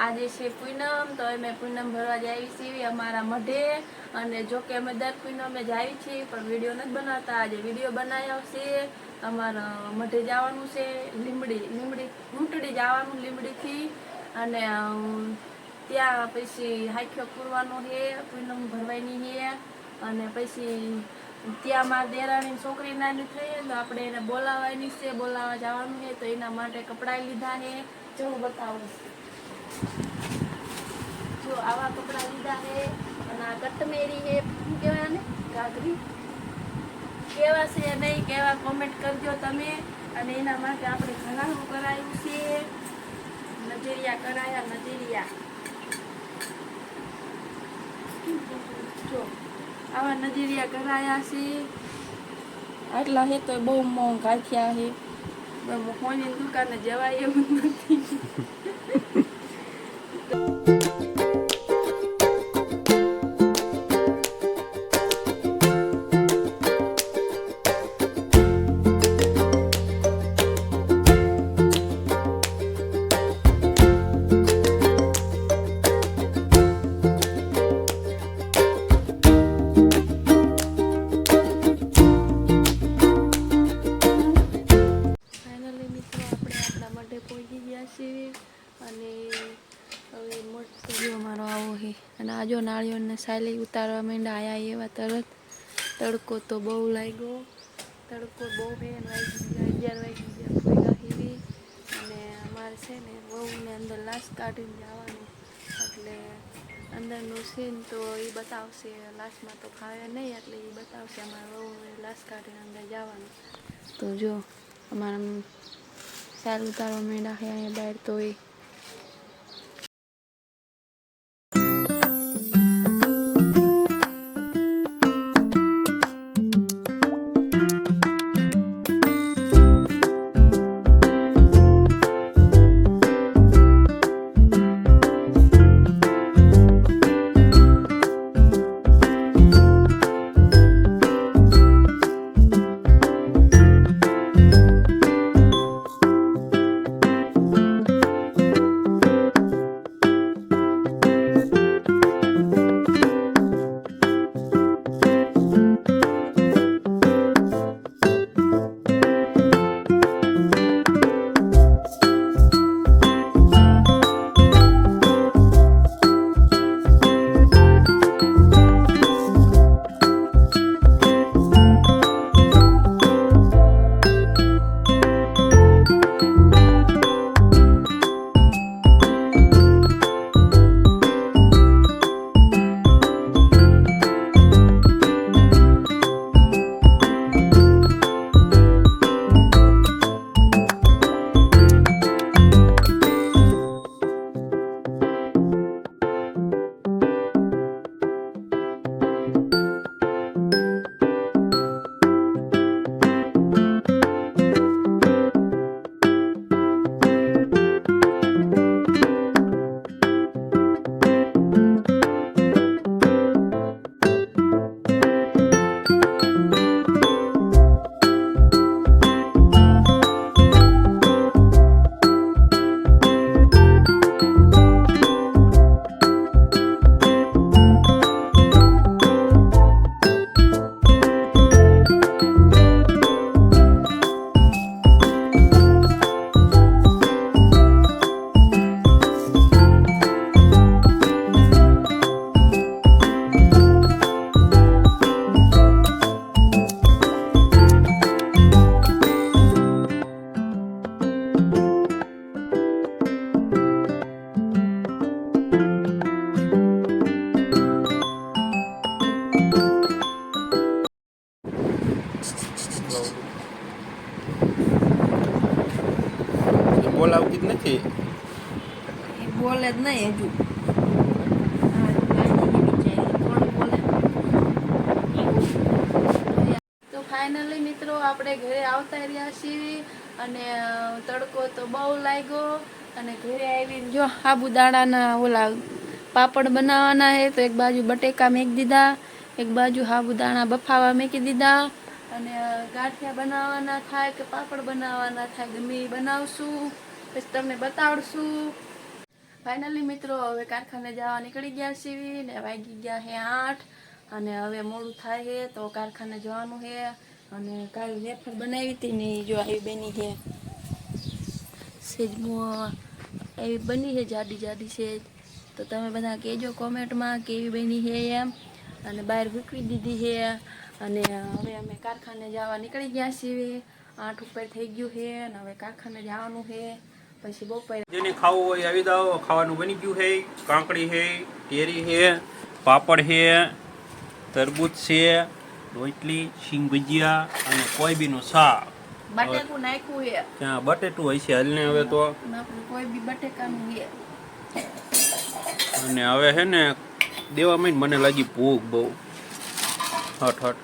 આજે છે પૂનમ, તો અમે પૂનમ ભરવા જાવી છીએ અમારા મઢે. અને જો કે અમે દર પૂનમે જાવી છીએ પણ વિડીયો નથી બનાવતા. આજે વિડીયો બનાવ્યો છે. અમારા મઢે જવાનું છે, ઊંટડી જવાનું લીમડીથી. અને ત્યાં પછી હાખ્યો પૂરવાનો છે, પૂનમ ભરવાની છે. અને પછી ત્યાં મારા દેરાણીની છોકરી નાની થઈ તો આપણે એને બોલાવવાની છે, બોલાવવા જવાનું છે. તો એના માટે કપડાં લીધા છે. જો હું બતાવું, જો આવા કપડાં લીધા છે. અને આ કટમેરી છે, શું કહેવાય ને, ઘાઘરી કેવા છે નહીં કેવા કોમેન્ટ કરજો તમે. અને એના માટે આપણે ઘણાનું કરાયું છે, નજરિયા કરાયા, નજરિયા. જો આવા નજરિયા કરાયા છે. આટલા છે તો બહુ મોંઘા થયા છે. કોઈની દુકાને જવાય એવું નથી. પહોંચી ગયા છીએ. અને હવે મોટો અમારો આવો છે. અને આ જો નાળિયેરને સાલી ઉતારવા માંડ્યા આયા એવા તરત. તડકો તો બહુ લાગ્યો, તડકો બહુ છે. 11 વાગી ગયા ફોયગા હેવી. અને અમારે છે ને બહુને અંદર લાશ કાઢીને જવાનું, એટલે અંદરનું સીન તો એ બતાવશે. લાશમાં તો ખાવે નહીં, એટલે એ બતાવશે. અમારે બહુ લાશ કાઢીને અંદર જવાનું. તો જો અમારા સાલ ઉતારવા માંડ્યા છે અહીંયા બહાર. તો એ બોલાવતી જ નથી, બોલે જ નહીં હજુ. તો ફાઇનલી મિત્રો આપણે ઘરે આવતા રહ્યા છીએ. અને તડકો તો બહુ લાગ્યો. અને ઘરે આવીને જો સાબુદાણાના ઓલા પાપડ બનાવવાના છે. તો એક બાજુ બટેકા મેકી દીધા, એક બાજુ સાબુદાણા બફાવા મેકી દીધા. અને ગાંઠિયા બનાવવાના થાય કે પાપડ બનાવવાના થાય, ગમે એ બનાવશું, પછી તમને બતાવશું. ફાઇનલી મિત્રો હવે કારખાને જવા નીકળી ગયા છીએ ને વાગી ગયા છે 8 અને હવે મોડું થાય છે તો કારખાને જવાનું છે અને કાલ વેફર બનાવી હતી ને જો આવી બની છે સેજમાં એવી બની છે જાડી જાડી સેજ તો તમે બધા કહેજો કોમેન્ટમાં કેવી બની છે એમ અને બહાર મૂકી દીધી છે અને હવે અમે કારખાને જવા નીકળી ગયા છીએ 8 ઉપર થઈ ગયું છે અને હવે કારખાને જવાનું છે પછી બપોરે જેને ખાવું હોય આવી જાઓ, ખાવાનું બની ગયું છે. કાંકડી છે, કેરી છે, પાપડ છે, તરબૂચ છે, રોટલી, સિંગ ભજીયા અને કોઈબીનું શાક. બટેકું નાખ્યું છે ત્યાં બટેટું હોય છે હાલને હવે તો. આપણે કોઈ બી બટેકાનું છે અને હવે છે ને દેવામાં મને લાગી ભૂખ બહુ. હટ હટ